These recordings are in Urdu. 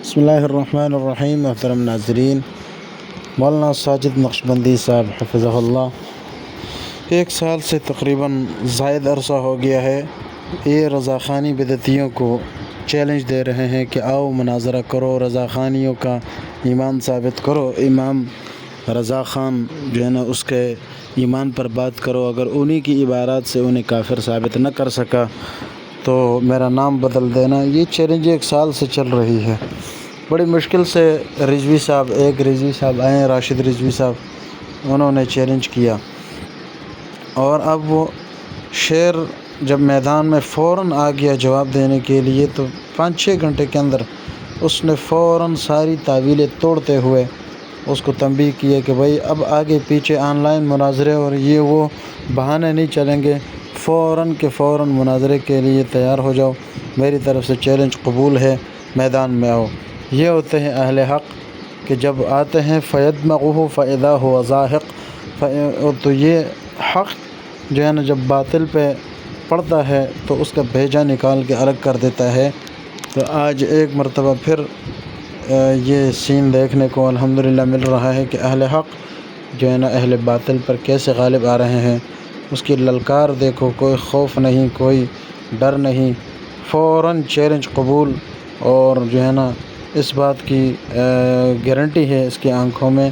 بسم اللہ الرحمن الرحیم۔ محترم ناظرین، مولانا ساجد نقشبندی صاحب حفظہ اللہ 1 سال سے تقریباً زائد عرصہ ہو گیا ہے، یہ رضاخانی بدعتیوں کو چیلنج دے رہے ہیں کہ آؤ مناظرہ کرو، رضاخانیوں کا ایمان ثابت کرو، امام رضا خان جو ہے نا اس کے ایمان پر بات کرو، اگر انہی کی عبارات سے انہیں کافر ثابت نہ کر سکا تو میرا نام بدل دینا۔ یہ چیلنج 1 سال سے چل رہی ہے۔ بڑی مشکل سے رضوی صاحب آئے، راشد رضوی صاحب، انہوں نے چیلنج کیا، اور اب وہ شیر جب میدان میں فوراً آ گیا جواب دینے کے لیے تو 5-6 گھنٹے کے اندر اس نے فوراً ساری تعویلیں توڑتے ہوئے اس کو تنبیہ کیا کہ بھائی اب آگے پیچھے آن لائن مناظرے اور یہ وہ بہانے نہیں چلیں گے، فوراً مناظرے کے لیے تیار ہو جاؤ، میری طرف سے چیلنج قبول ہے، میدان میں آؤ۔ یہ ہوتے ہیں اہل حق کہ جب آتے ہیں فَيَدْمَغُهُ فَإِذَا هُوَ زَاهِقٌ، تو یہ حق جو ہے نا جب باطل پہ پڑتا ہے تو اس کا بھیجا نکال کے الگ کر دیتا ہے۔ تو آج ایک مرتبہ پھر یہ سین دیکھنے کو الحمدللہ مل رہا ہے کہ اہل حق جو ہے نا اہل باطل پر کیسے غالب آ رہے ہیں۔ اس کی للکار دیکھو، کوئی خوف نہیں، کوئی ڈر نہیں، فوراً چیلنج قبول، اور جو ہے نا اس بات کی گارنٹی ہے، اس کی آنکھوں میں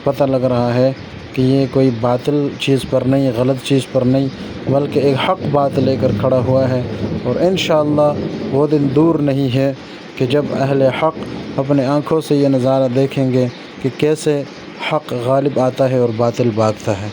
پتہ لگ رہا ہے کہ یہ کوئی باطل چیز پر نہیں، غلط چیز پر نہیں، بلکہ ایک حق بات لے کر کھڑا ہوا ہے، اور انشاءاللہ وہ دن دور نہیں ہے کہ جب اہل حق اپنے آنکھوں سے یہ نظارہ دیکھیں گے کہ کیسے حق غالب آتا ہے اور باطل بھاگتا ہے۔